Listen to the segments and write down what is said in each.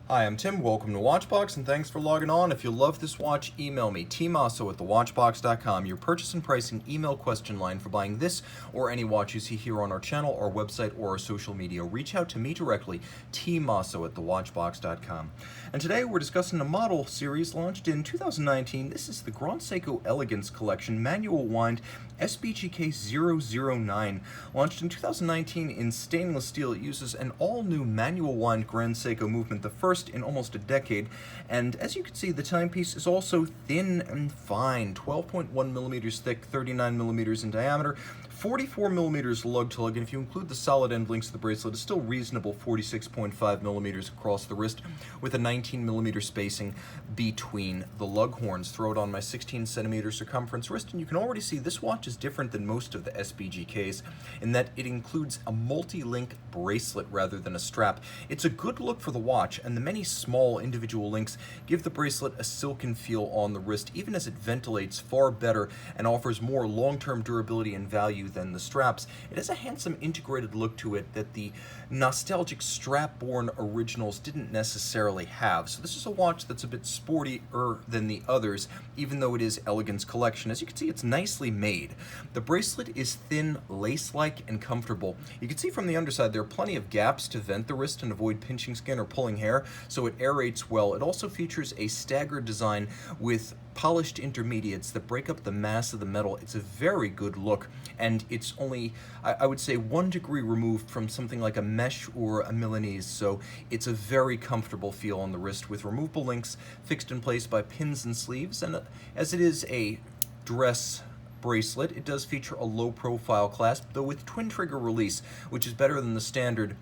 Hi, I'm Tim. Welcome to Watchbox, and thanks for logging on. If you love this watch, email me, tmosso at thewatchbox.com, your purchase and pricing email question line for buying this or any watch you see here on our channel, our website, or our social media. Reach out to me directly, tmosso at thewatchbox.com. And today we're discussing a model series launched in 2019. This is the Grand Seiko Elegance Collection, manual wind SBGK009. Launched in 2019 in stainless steel, it uses an all-new manual wind Grand Seiko movement, the first in almost a decade, and as you can see, the timepiece is also thin and fine, 12.1 millimeters thick, 39 millimeters in diameter, 44 millimeters lug-to-lug, and if you include the solid end links to the bracelet, it's still reasonable 46.5 millimeters across the wrist, with a 19 millimeter spacing between the lug horns. Throw it on my 16 centimeter circumference wrist, and you can already see this watch is different than most of the SBGKs in that it includes a multi-link bracelet rather than a strap. It's a good look for the watch, and the many small individual links give the bracelet a silken feel on the wrist, even as it ventilates far better and offers more long-term durability and value than the straps. It has a handsome integrated look to it that the nostalgic strap-borne originals didn't necessarily have. So this is a watch that's a bit sportier than the others, even though it is Elegance Collection. As you can see, it's nicely made. The bracelet is thin, lace-like, and comfortable. You can see from the underside there are plenty of gaps to vent the wrist and avoid pinching skin or pulling hair, so it aerates well. It also features a staggered design with polished intermediates that break up the mass of the metal. It's a very good look, and it's only, I would say, 1 degree removed from something like a mesh or a Milanese, so it's a very comfortable feel on the wrist with removable links fixed in place by pins and sleeves, and as it is a dress bracelet, it does feature a low profile clasp, though with twin trigger release, which is better than the standard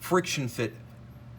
friction fit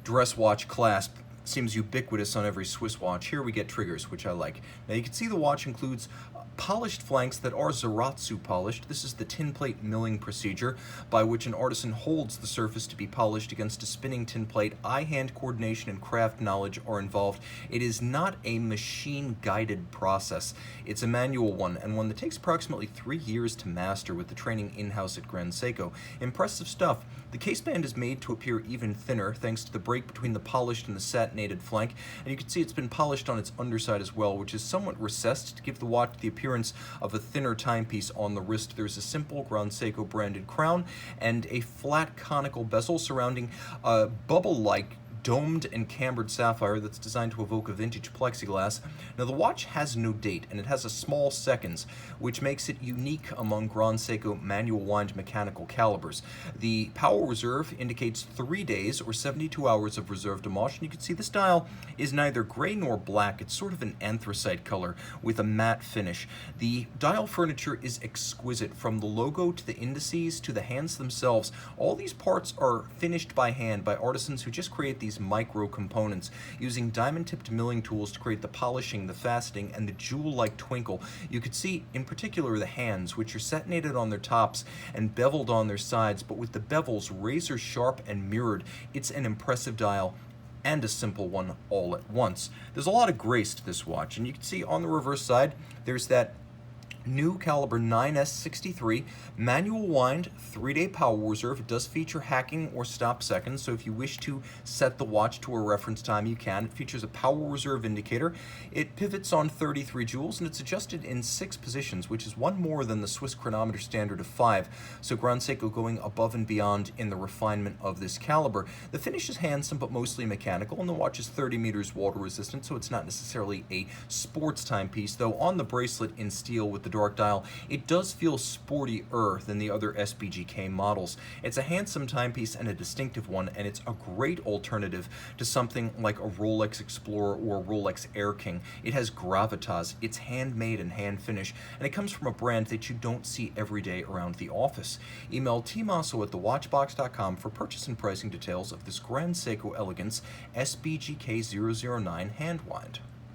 dress watch clasp. Seems ubiquitous on every Swiss watch. Here we get triggers, which I like. Now you can see the watch includes polished flanks that are Zaratsu polished. This is the tin plate milling procedure by which an artisan holds the surface to be polished against a spinning tin plate. Eye-hand coordination and craft knowledge are involved. It is not a machine-guided process. It's a manual one, and one that takes approximately 3 years to master with the training in-house at Grand Seiko. Impressive stuff. The caseband is made to appear even thinner thanks to the break between the polished and the satinated flank, and you can see it's been polished on its underside as well, which is somewhat recessed to give the watch the appearance of a thinner timepiece on the wrist. There's a simple Grand Seiko branded crown and a flat conical bezel surrounding a bubble-like domed and cambered sapphire that's designed to evoke a vintage plexiglass. Now the watch has no date, and it has a small seconds, which makes it unique among Grand Seiko manual wind mechanical calibers. The power reserve indicates 3 days or 72 hours of reserve de manche, and you can see this dial is neither gray nor black. It's sort of an anthracite color with a matte finish. The dial furniture is exquisite, from the logo to the indices to the hands themselves. All these parts are finished by hand by artisans who just create these micro components using diamond-tipped milling tools to create the polishing, the faceting, and the jewel-like twinkle. You could see in particular the hands, which are satinated on their tops and beveled on their sides, but with the bevels razor sharp and mirrored. It's an impressive dial and a simple one all at once. There's a lot of grace to this watch, and you can see on the reverse side there's that new caliber 9S63 manual wind 3-day power reserve. It does feature hacking or stop seconds, so if you wish to set the watch to a reference time, you can. It features a power reserve indicator. It pivots on 33 jewels, and it's adjusted in 6 positions, which is 1 more than the Swiss chronometer standard of 5, so Grand Seiko going above and beyond in the refinement of this caliber. The finish is handsome but mostly mechanical, and the watch is 30 meters water resistant, so it's not necessarily a sports timepiece, though on the bracelet in steel with the dark dial, it does feel sportier than the other SBGK models. It's a handsome timepiece and a distinctive one, and it's a great alternative to something like a Rolex Explorer or a Rolex Air King. It has gravitas, it's handmade and hand finished, and it comes from a brand that you don't see every day around the office. Email tmosso at thewatchbox.com for purchase and pricing details of this Grand Seiko Elegance SBGK009 hand wind.